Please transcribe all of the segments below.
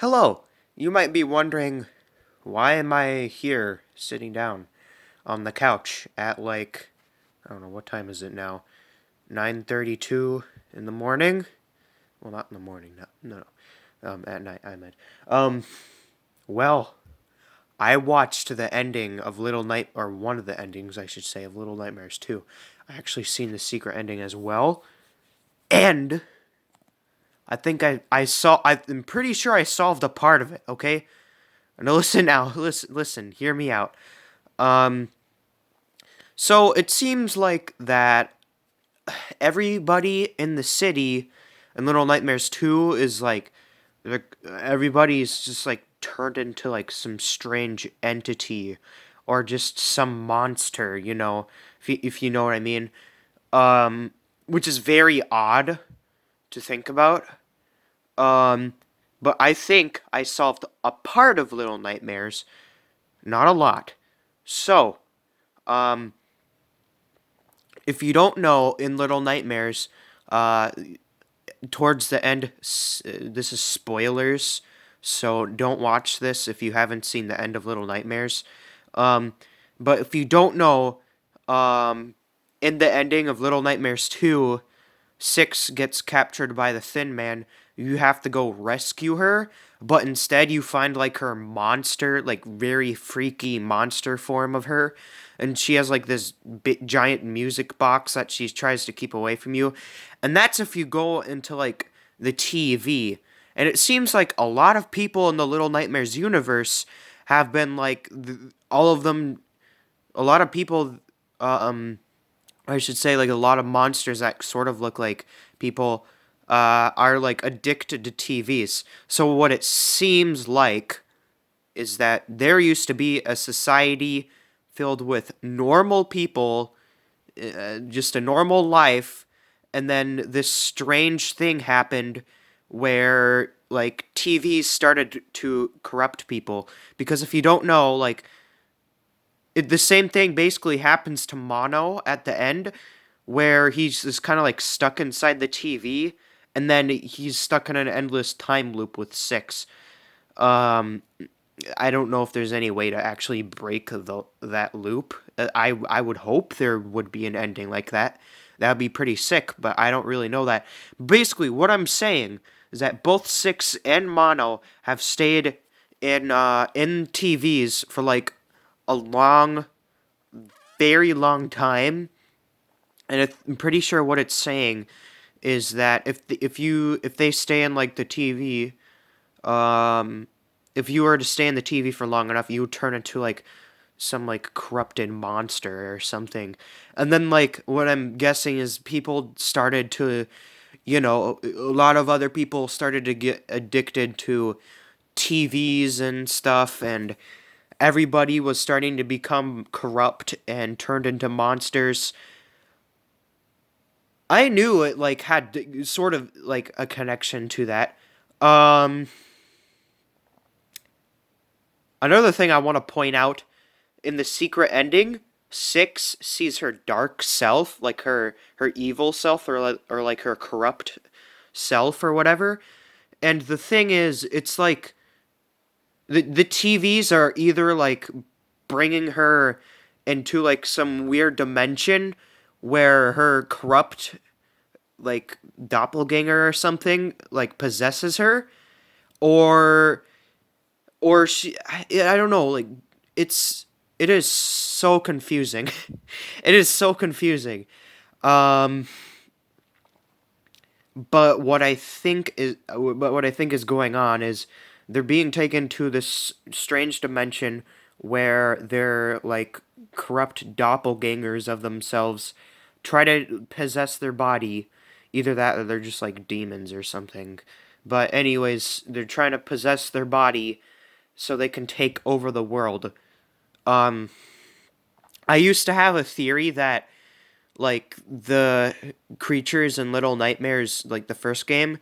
Hello. You might be wondering, why am I here sitting down on the couch at I don't know, what time is it now? 9:32 in the morning? Well, not in the morning. No. At night I meant. Um well, I watched the ending of Little Night or one of the endings, I should say, of Little Nightmares 2. I actually seen the secret ending as well. And I think I'm pretty sure I solved a part of it, okay? No, listen now. Listen. Hear me out. Um, so it seems like that everybody in the city in Little Nightmares 2 is everybody's just like turned into like some strange entity or just some monster, if you know what I mean. Which is very odd to think about. Um, but I think I solved a part of Little Nightmares, not a lot. So, um, if you don't know, in Little Nightmares, uh, towards the end, this is spoilers, so don't watch this if you haven't seen the end of Little Nightmares. Um, but if you don't know, um, in the ending of Little Nightmares 2, Six gets captured by the Thin Man. You have to go rescue her, but instead you find like her monster, like very freaky monster form of her, and she has like this big giant music box that she tries to keep away from you, and that's if you go into like the TV. And it seems like a lot of people in the Little Nightmares universe have been like all of them. A lot of people, I should say, like a lot of monsters that sort of look like people are like addicted to TVs. So what it seems like is that there used to be a society filled with normal people, just a normal life, and then this strange thing happened where like TVs started to corrupt people. Because if you don't know, the same thing basically happens to Mono at the end, where he's just kind of like stuck inside the TV, and then he's stuck in an endless time loop with Six. Um, I don't know if there's any way to actually break that loop. I would hope there would be an ending like that. That would be pretty sick, but I don't really know that. Basically, what I'm saying is that both Six and Mono have stayed in TVs for like a long, very long time, and I'm pretty sure what it's saying is that if they stay in like the TV, um, if you were to stay in the TV for long enough, you would turn into like some like corrupted monster or something. And then like what I'm guessing is people started to, a lot of other people started to get addicted to TVs and stuff, and everybody was starting to become corrupt and turned into monsters. I knew it like had sort of like a connection to that. Um, Another thing I want to point out in the secret ending, Six sees her dark self, like her evil self, or like her corrupt self or whatever. And the thing is, it's like the TVs are either like bringing her into like some weird dimension where her corrupt like doppelganger or something like possesses her, or I don't know, like it's it is so confusing. It is so confusing. Um but what I think is going on is they're being taken to this strange dimension where they're like corrupt doppelgangers of themselves try to possess their body. Either that or they're just like demons or something. But anyways, they're trying to possess their body so they can take over the world. Um, I used to have a theory that like the creatures in Little Nightmares, like the first game,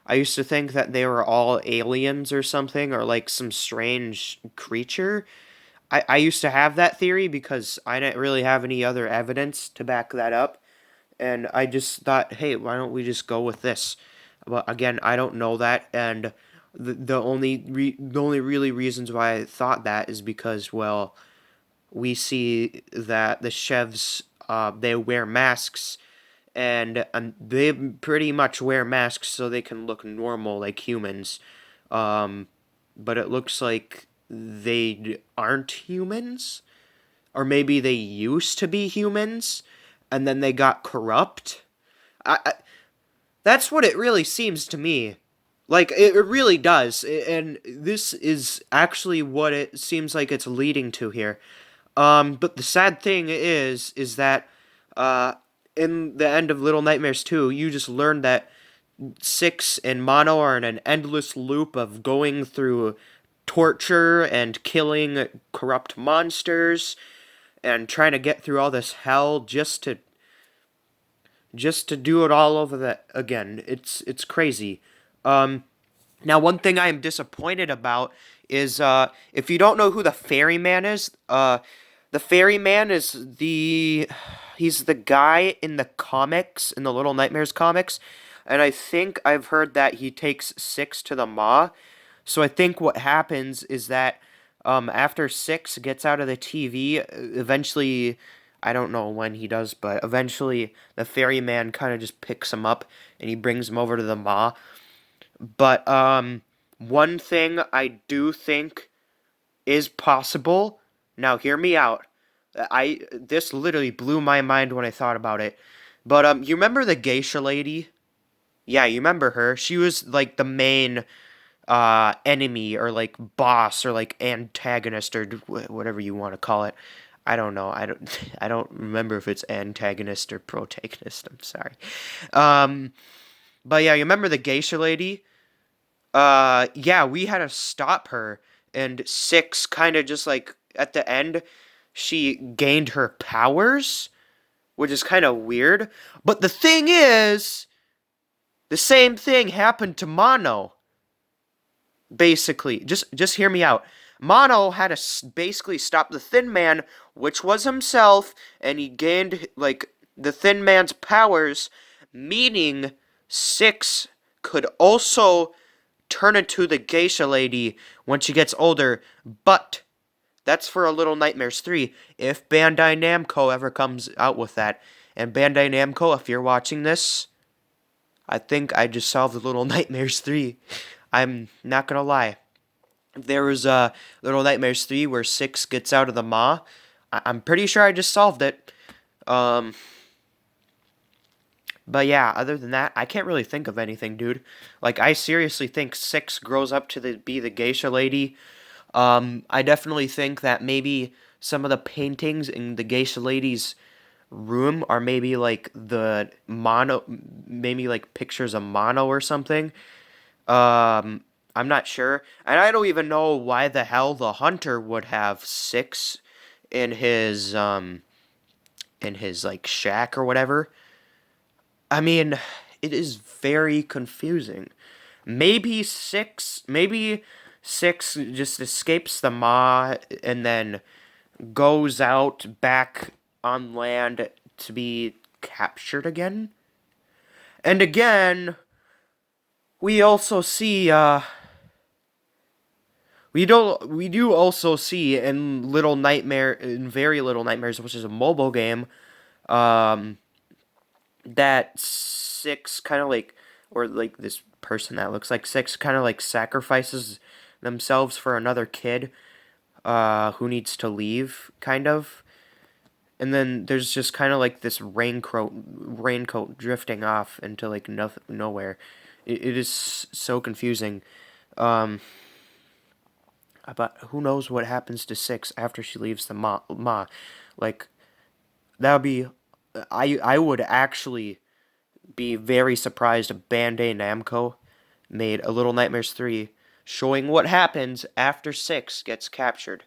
I used to think that they were all aliens or something, or like some strange creature. I used to have that theory because I didn't really have any other evidence to back that up. And I just thought, hey, why don't we just go with this? But again, I don't know that. And The only really reasons why I thought that is because, well, we see that the chefs they wear masks, and they pretty much wear masks so they can look normal like humans. Um, but it looks like they aren't humans, or maybe they used to be humans, and then they got corrupt. That's what it really seems to me. Like, it really does. And this is actually what it seems like it's leading to here. But the sad thing is that, uh, in the end of Little Nightmares 2, you just learn that Six and Mono are in an endless loop of going through torture and killing corrupt monsters and trying to get through all this hell just to do it all over that again. It's crazy. Um, Now, one thing I am disappointed about is, if you don't know who the Ferryman is, the Ferryman is he's the guy in the comics, in the Little Nightmares comics, and I think I've heard that he takes Six to the Maw. So I think what happens is that, after Six gets out of the TV, eventually, I don't know when he does, but eventually the Ferryman kind of just picks him up and he brings him over to the Maw. But one thing I do think is possible. Now, hear me out. I This literally blew my mind when I thought about it. But you remember the geisha lady? Yeah, you remember her. She was like the main enemy, or like boss, or like antagonist, or whatever you want to call it. I don't know. I don't remember if it's antagonist or protagonist. I'm sorry. Um but yeah, you remember the geisha lady? Yeah, we had to stop her, and Six kind of just like at the end, she gained her powers, which is kind of weird. But the thing is, the same thing happened to Mono. Basically, just hear me out. Mono had to basically stop the Thin Man, which was himself, and he gained like the Thin Man's powers, meaning Six could also turn into the geisha lady when she gets older, but that's for a Little Nightmares 3 if Bandai Namco ever comes out with that. And Bandai Namco, if you're watching this, I think I just solved the Little Nightmares 3. I'm not gonna lie. There was a Little Nightmares 3 where Six gets out of the Maw. I'm pretty sure I just solved it. Um, But yeah, other than that, I can't really think of anything, dude. Like, I seriously think Six grows up to be the geisha lady. I definitely think that maybe some of the paintings in the geisha lady's room are maybe like the mono, maybe like pictures of Mono or something. I'm not sure, and I don't even know why the hell the hunter would have Six in his like shack or whatever. I mean, it is very confusing. Maybe Six just escapes the Maw and then goes out back on land to be captured again. And again, we also see we do also see in Very Little Nightmares, which is a mobile game, um that Six kind of like, or like this person that looks like Six kind of like sacrifices themselves for another kid who needs to leave, kind of. And then there's just kind of like this raincoat drifting off into like nowhere. It is so confusing. Um, but who knows what happens to Six after she leaves the Ma. Like, that would be. I would actually be very surprised if Bandai Namco made a Little Nightmares 3 showing what happens after Six gets captured.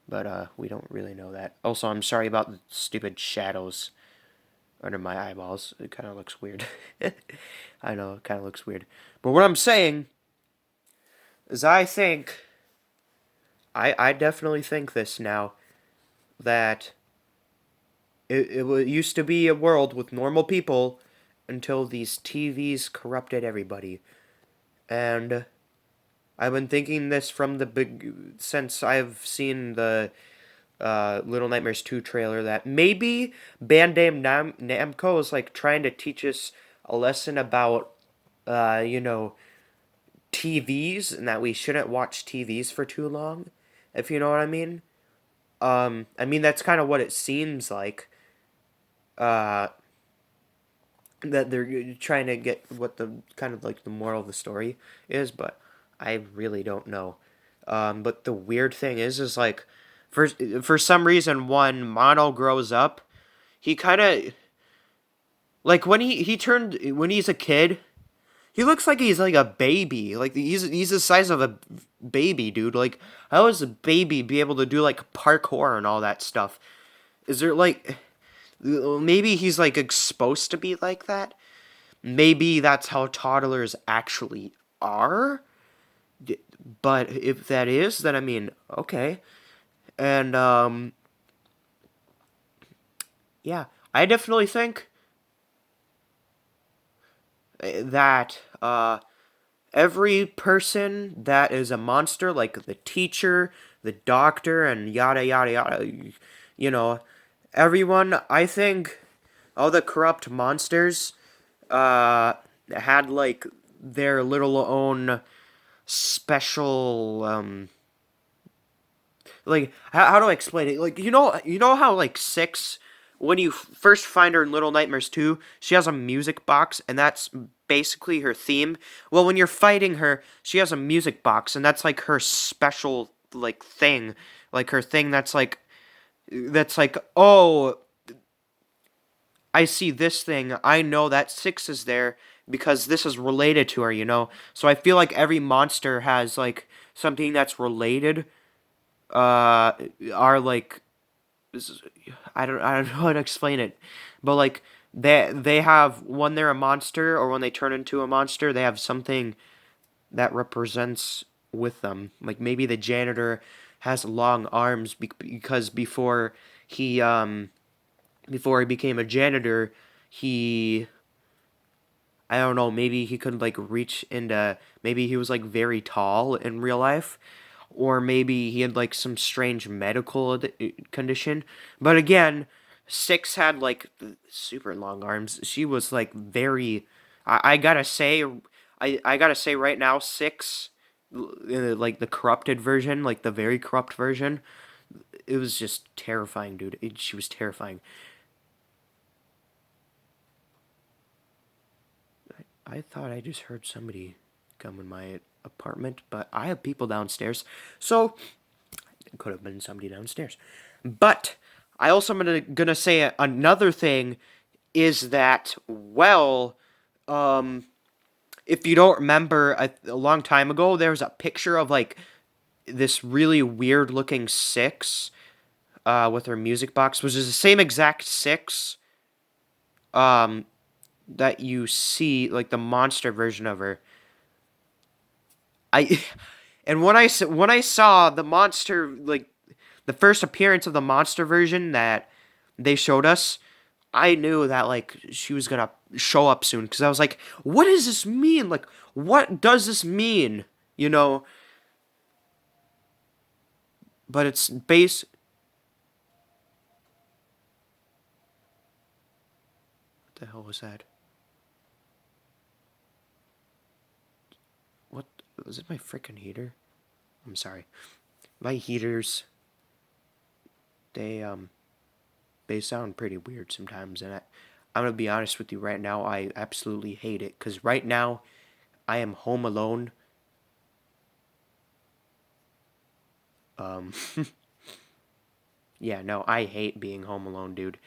But we don't really know that. Also, I'm sorry about the stupid shadows under my eyeballs. It kind of looks weird. I know, it kind of looks weird. But what I'm saying is I definitely think this now, that it used to be a world with normal people until these TVs corrupted everybody. And I've been thinking this from the big since I've seen the Little Nightmares 2 trailer that maybe Bandai Namco is like trying to teach us a lesson about you know, TVs and that we shouldn't watch TVs for too long, if you know what I mean. I mean that's kind of what it seems like. Uh, that they're trying to get what the kind of like the moral of the story is, but I really don't know. But the weird thing is like, for some reason, when Mono grows up, he kind of like when he's a kid, he looks like he's like a baby. Like he's the size of a baby, dude. Like how does a baby be able to do like parkour and all that stuff? Is there like maybe he's like supposed to be like that? Maybe that's how toddlers actually are. But if that is, then I mean, okay. And yeah, I definitely think that every person that is a monster, like the teacher, the doctor, and yada yada yada, you know, everyone, I think all the corrupt monsters had like their little own special like how do I explain it? Like you know how like Six, when you first find her in Little Nightmares 2, she has a music box and that's basically her theme. Well, when you're fighting her, she has a music box and that's like her special like thing, like her thing that's like, oh, I see this thing. I know that Six is there because this is related to her, you know? So I feel like every monster has like something that's related uh are like I don't know how to explain it, but like they have when they're a monster or when they turn into a monster, they have something that represents with them. Like maybe the janitor has long arms because before he became a janitor, he I don't know, maybe he could like reach into maybe he was like very tall in real life or maybe he had like some strange medical condition. But again, Six had like super long arms. She was like very. I gotta say, I gotta say right now, Six, like the corrupted version, like the very corrupt version, it was just terrifying, dude. She was terrifying. I thought I just heard somebody come in my apartment, but I have people downstairs, so it could have been somebody downstairs. But I also am gonna say another thing is that well, um, if you don't remember, a long time ago there was a picture of like this really weird looking Six, with her music box, which is the same exact Six, um, that you see like the monster version of her. I and when I saw the monster like the first appearance of the monster version that they showed us, I knew that like she was gonna show up soon because I was like, what does this mean? Like, what does this mean? You know, but it's base. What the hell was that? What was it? My freaking heater? I'm sorry. My heaters. They they sound pretty weird sometimes, and I'm gonna be honest with you right now. I absolutely hate it because right now I am home alone. Um, yeah, no, I hate being home alone, dude.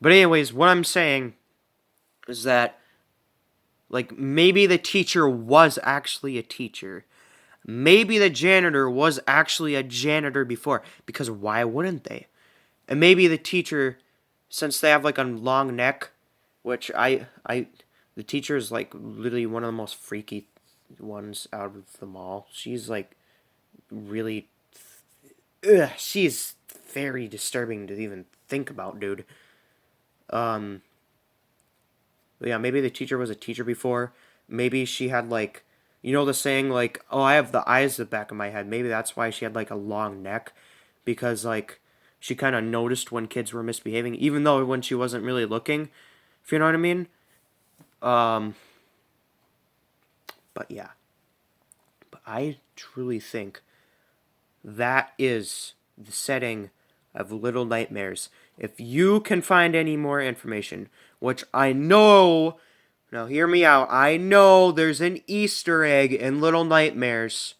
But anyways, what I'm saying is that like maybe the teacher was actually a teacher. Maybe the janitor was actually a janitor before because why wouldn't they? And maybe the teacher, since they have like a long neck, which the teacher is like literally one of the most freaky ones out of them all. She's like really, she's very disturbing to even think about, dude. But yeah, maybe the teacher was a teacher before. Maybe she had like You know the saying like, "Oh, I have the eyes at the back of my head." Maybe that's why she had like a long neck, because like she kind of noticed when kids were misbehaving, even though when she wasn't really looking. If you know what I mean. Um, but yeah, but I truly think that is the setting of Little Nightmares. If you can find any more information, which I know, now hear me out, I know there's an Easter egg in Little Nightmares.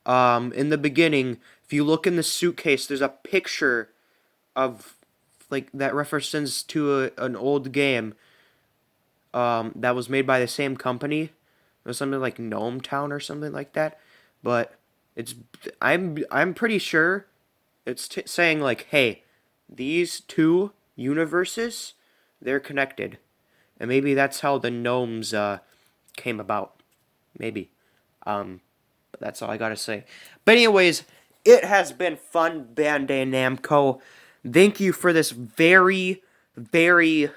In the beginning, if you look in the suitcase, there's a picture of like that references to an old game that was made by the same company. It was something like Gnome Town or something like that. But it's I'm pretty sure it's saying like, hey, these two universes, they're connected, and maybe that's how the gnomes came about. Maybe. But that's all I gotta say. But anyways, it has been fun, Bandai Namco. Thank you for this very, very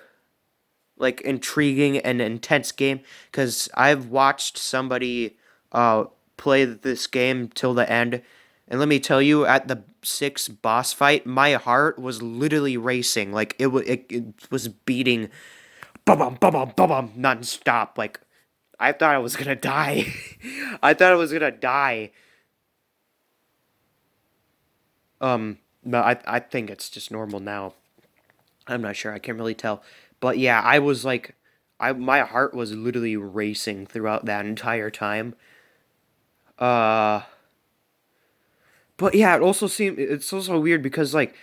like intriguing and intense game, because I've watched somebody play this game till the end, and let me tell you, at the sixth boss fight, my heart was literally racing. Like it was beating, bum bum bum bum bum bum nonstop. Like I thought I was gonna die. I thought I was gonna die. But I think it's just normal now. I'm not sure. I can't really tell. But yeah, I was like, my heart was literally racing throughout that entire time. Uh, but yeah, it's also weird because like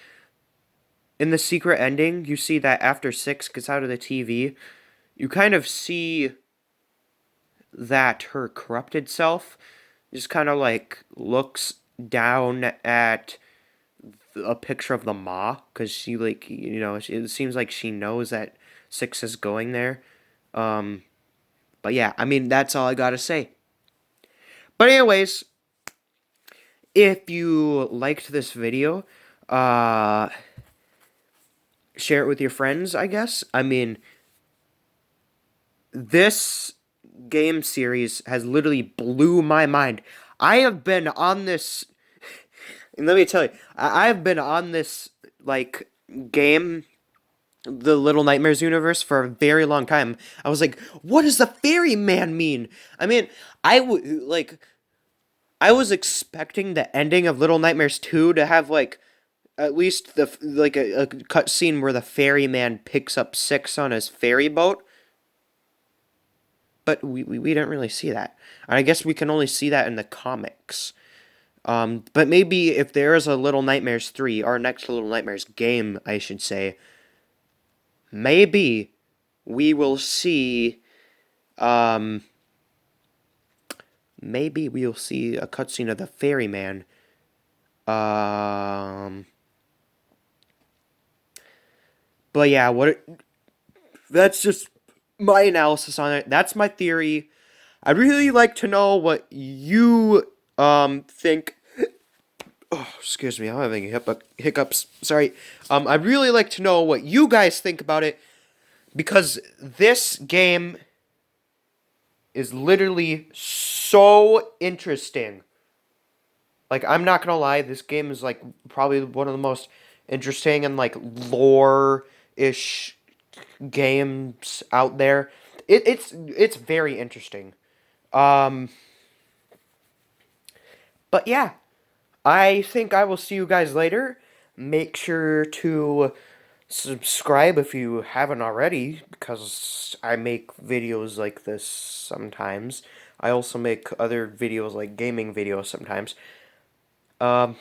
in the secret ending, you see that after Six gets out of the TV, you kind of see that her corrupted self just kind of like looks down at a picture of the maw, because she like it seems like she knows that Six is going there. Um, but yeah, I mean that's all I gotta say. But anyways, if you liked this video, uh, share it with your friends. I guess. I mean, this game series has literally blew my mind. I have been on this. And let me tell you, I've been on this like game, the Little Nightmares universe, for a very long time. I was like, what does the ferryman mean? I mean, I was expecting the ending of Little Nightmares 2 to have like at least a cut scene where the ferryman picks up Six on his ferry boat, but we didn't really see that. And I guess we can only see that in the comics. But maybe if there is a Little Nightmares 3, or next Little Nightmares game, I should say, maybe we will see, um, maybe we'll see a cutscene of the ferryman. Um, but yeah, that's just my analysis on it. That's my theory. I'd really like to know what you think. Oh, excuse me, I'm having hiccups. Sorry. I'd really like to know what you guys think about it, because this game is literally so interesting. Like, I'm not gonna lie, this game is like probably one of the most interesting and like lore ish games out there. It's very interesting. Um, but yeah, I think I will see you guys later. Make sure to subscribe if you haven't already, because I make videos like this sometimes. I also make other videos like gaming videos sometimes. Um,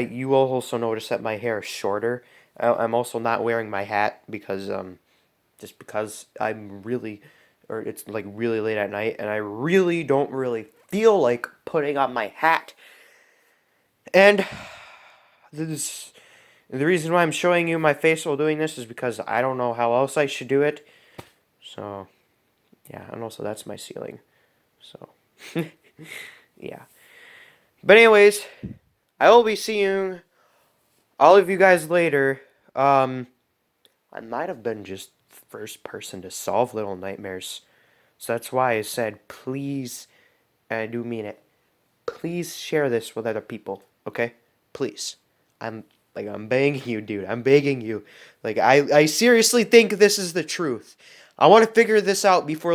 you will also notice that my hair is shorter. I'm also not wearing my hat because just because I'm really, or it's like really late at night, and I really don't really feel like putting on my hat. And this, the reason why I'm showing you my face while doing this is because I don't know how else I should do it. So, yeah, and also that's my ceiling. So, yeah. But anyways, I will be seeing all of you guys later. I might have been just the first person to solve Little Nightmares. So that's why I said, please, and I do mean it, please share this with other people, okay? Please. I'm I'm begging you, dude. I'm begging you. I seriously think this is the truth. I want to figure this out before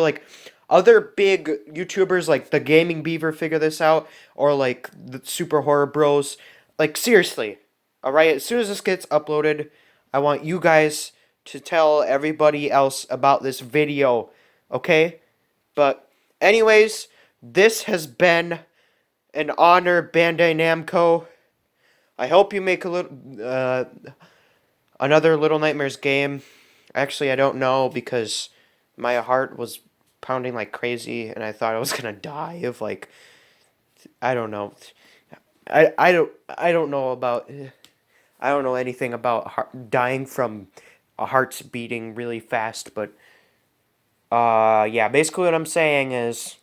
other big YouTubers like the Gaming Beaver figure this out, or like the Super Horror Bros. Like seriously. All right, as soon as this gets uploaded, I want you guys to tell everybody else about this video, okay? But anyways, this has been an honor, Bandai Namco. I hope you make a little another Little Nightmares game. Actually, I don't know because my heart was pounding like crazy and I thought I was gonna die of I don't know. I don't know about I don't know anything about dying from a heart's beating really fast, but yeah, basically what I'm saying is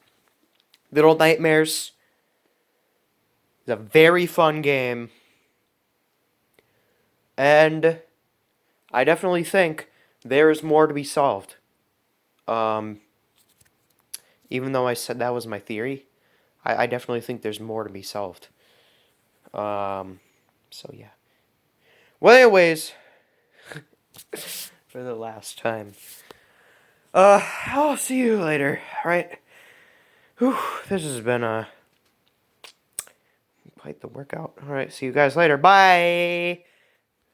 Little Nightmares is a very fun game, and I definitely think there is more to be solved. Um, Even though I said that was my theory, I definitely think there's more to be solved. Um, so yeah. Well, anyways, for the last time, I'll see you later. All right. Whew, this has been quite the workout. All right, see you guys later. Bye.